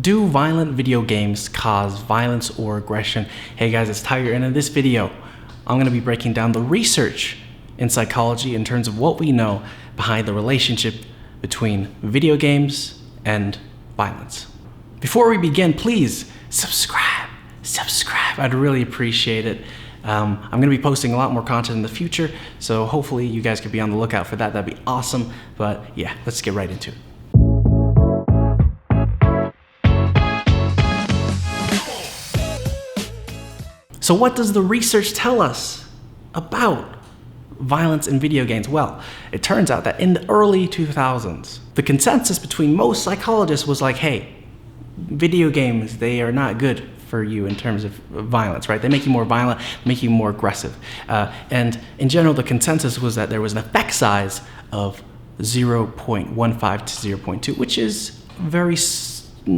Do violent video games cause violence or aggression? Hey guys, it's Tiger, and in this video, I'm going to be breaking down the research in psychology in terms of what we know behind the relationship between video games and violence. Before we begin, please subscribe. I'd really appreciate it. I'm going to be posting a lot more content in the future, so hopefully you guys could be on the lookout for that. That'd be awesome. But yeah, let's get right into it. So what does the research tell us about violence in video games? Well, it turns out that in the early 2000s, the consensus between most psychologists was like, hey, video games, they are not good for you in terms of violence, right? They make you more violent, make you more aggressive. And in general, the consensus was that there was an effect size of 0.15 to 0.2, which is very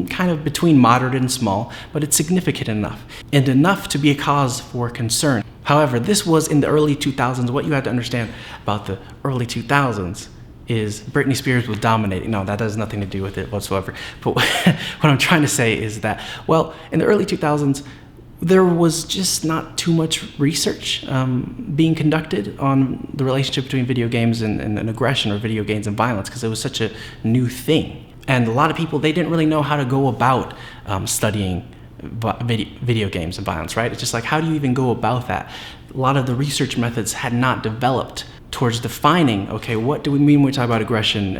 kind of between moderate and small, but it's significant enough, and enough to be a cause for concern. However, this was in the early 2000s. What you have to understand about the early 2000s is Britney Spears was dominating. No, that has nothing to do with it whatsoever. But what I'm trying to say is that, well, in the early 2000s, there was just not too much research being conducted on the relationship between video games and aggression, or video games and violence, because it was such a new thing. And a lot of people, they didn't really know how to go about studying video games and violence, right? It's just like, how do you even go about that? A lot of the research methods had not developed towards defining, okay, what do we mean when we talk about aggression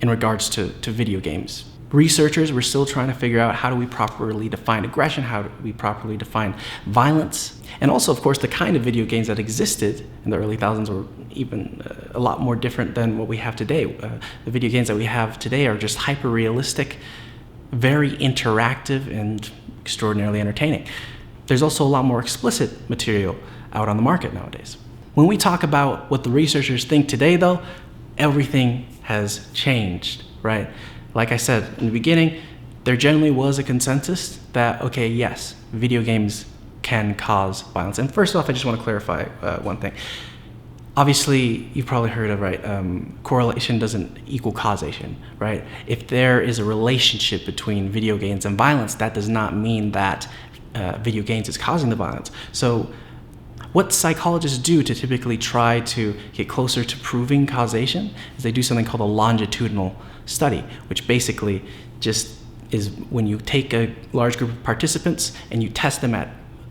in regards to video games? Researchers were still trying to figure out, how do we properly define aggression? How do we properly define violence? And also, of course, the kind of video games that existed in the early thousands were even a lot more different than what we have today. The video games that we have today are just hyper-realistic, very interactive, and extraordinarily entertaining. There's also a lot more explicit material out on the market nowadays. When we talk about what the researchers think today, though, everything has changed, right? Like I said in the beginning, there generally was a consensus that, okay, yes, video games can cause violence. And first off, I just want to clarify one thing. Obviously, you've probably heard of, right, correlation doesn't equal causation, right? If there is a relationship between video games and violence, that does not mean that video games is causing the violence. So what psychologists do to typically try to get closer to proving causation is they do something called a longitudinal study, which basically just is when you take a large group of participants and you test them at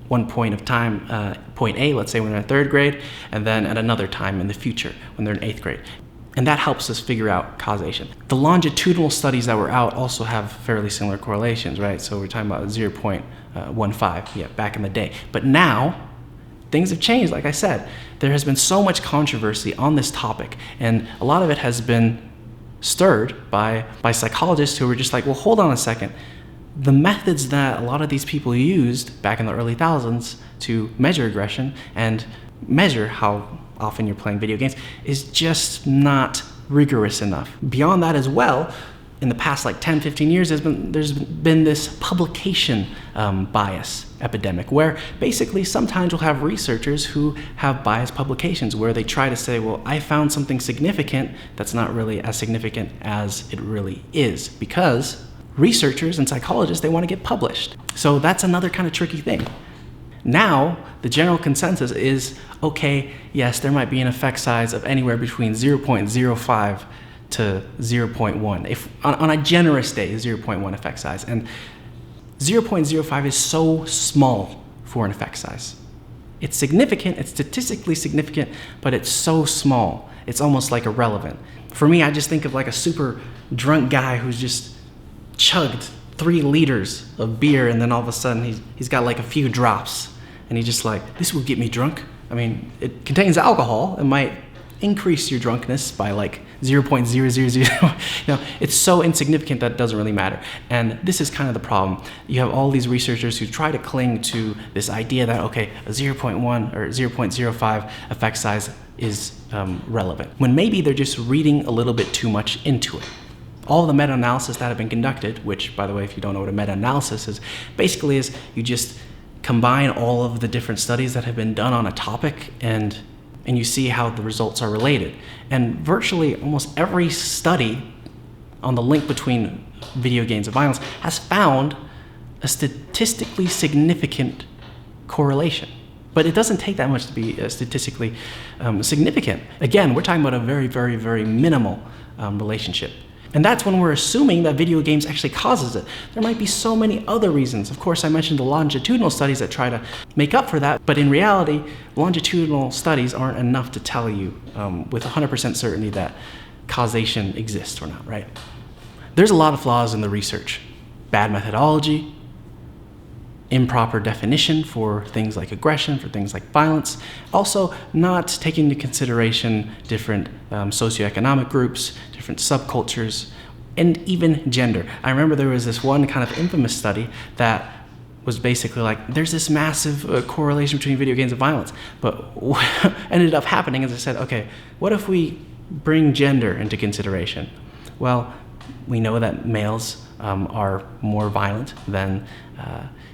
one point of time, point A, let's say when they're in third grade, and then at another time in the future when they're in eighth grade. And that helps us figure out causation. The longitudinal studies that were out also have fairly similar correlations, right? So we're talking about 0.15, yeah, back in the day. But now, things have changed. Like I said, there has been so much controversy on this topic, and a lot of it has been stirred by psychologists who were just like, well, hold on a second. The methods that a lot of these people used back in the early thousands to measure aggression and measure how often you're playing video games is just not rigorous enough. Beyond that as well, in the past like 10, 15 years, there's been this publication bias epidemic, where basically sometimes we'll have researchers who have biased publications where they try to say, well, I found something significant that's not really as significant as it really is, because researchers and psychologists, they want to get published. So that's another kind of tricky thing. Now, the general consensus is, okay, yes, there might be an effect size of anywhere between 0.05 to 0.1, if on a generous day, 0.1 effect size. And 0.05 is so small for an effect size. It's significant, it's statistically significant, but it's so small, it's almost like irrelevant. For me, I just think of like a super drunk guy who's just chugged 3 liters of beer, and then all of a sudden he's got like a few drops, and he's just like, this will get me drunk. I mean, it contains alcohol. It might increase your drunkenness by like 0.000. It's so insignificant that it doesn't really matter. And this is kind of the problem. You have all these researchers who try to cling to this idea that, okay, a 0.1 or 0.05 effect size is relevant, when maybe they're just reading a little bit too much into it. All the meta-analysis that have been conducted, which, by the way, if you don't know what a meta-analysis is, basically is you just combine all of the different studies that have been done on a topic, and you see how the results are related. And virtually almost every study on the link between video games and violence has found a statistically significant correlation. But it doesn't take that much to be statistically significant. Again, we're talking about a very, very, very minimal relationship. And that's when we're assuming that video games actually causes it. There might be so many other reasons. Of course, I mentioned the longitudinal studies that try to make up for that, but in reality, longitudinal studies aren't enough to tell you with 100% certainty that causation exists or not, right? There's a lot of flaws in the research. Bad methodology, improper definition for things like aggression, for things like violence. Also, not taking into consideration different socioeconomic groups, different subcultures, and even gender. I remember there was this one kind of infamous study that was basically like, there's this massive correlation between video games and violence. But what ended up happening is I said, okay, what if we bring gender into consideration? Well, we know that males are more violent than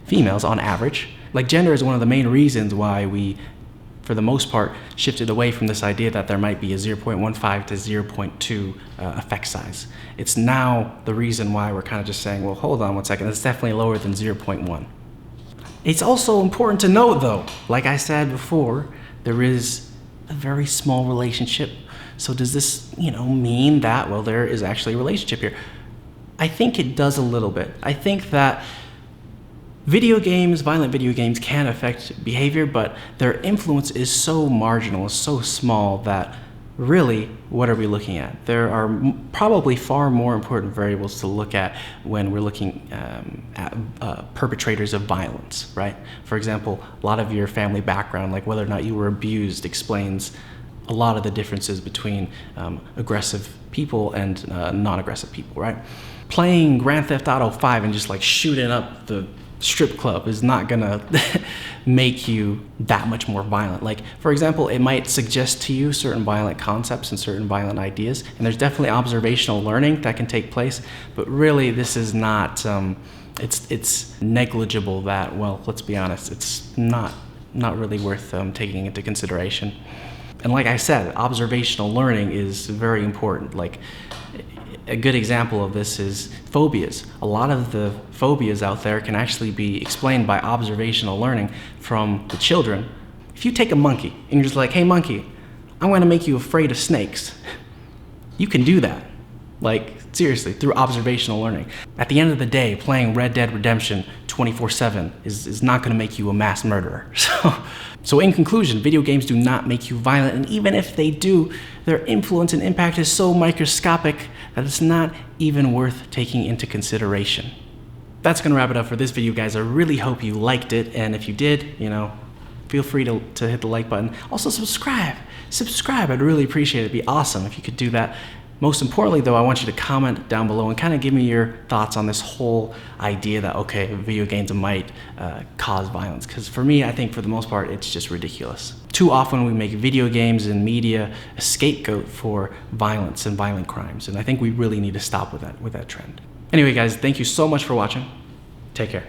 females on average. Like, gender is one of the main reasons why we, for the most part, shifted away from this idea that there might be a 0.15 to 0.2 effect size. It's now the reason why we're kind of just saying, well, hold on one second, it's definitely lower than 0.1. It's also important to note, though, like I said before, there is a very small relationship. So does this, mean that, well, there is actually a relationship here? I think it does a little bit. I think that violent video games can affect behavior, but their influence is so marginal, so small that really, what are we looking at? There are probably far more important variables to look at when we're looking at perpetrators of violence, right? For example, a lot of your family background, like whether or not you were abused, explains a lot of the differences between aggressive people and non-aggressive people, right? Playing Grand Theft Auto 5 and just like shooting up the strip club is not gonna make you that much more violent. Like, for example, it might suggest to you certain violent concepts and certain violent ideas, and there's definitely observational learning that can take place, but really this is not, it's negligible that, well, let's be honest, it's not really worth taking into consideration. And like I said, observational learning is very important. Like, a good example of this is phobias. A lot of the phobias out there can actually be explained by observational learning from the children. If you take a monkey and you're just like, hey monkey, I'm gonna make you afraid of snakes, you can do that. Like, seriously, through observational learning. At the end of the day, playing Red Dead Redemption 24/7 is not gonna make you a mass murderer. So in conclusion, video games do not make you violent, and even if they do, their influence and impact is so microscopic that it's not even worth taking into consideration. That's gonna wrap it up for this video, guys. I really hope you liked it, and if you did, feel free to hit the like button. Also subscribe, I'd really appreciate it. It'd be awesome if you could do that. Most importantly, though, I want you to comment down below and kind of give me your thoughts on this whole idea that, okay, video games might cause violence. Because for me, I think for the most part, it's just ridiculous. Too often we make video games and media a scapegoat for violence and violent crimes. And I think we really need to stop with that trend. Anyway, guys, thank you so much for watching. Take care.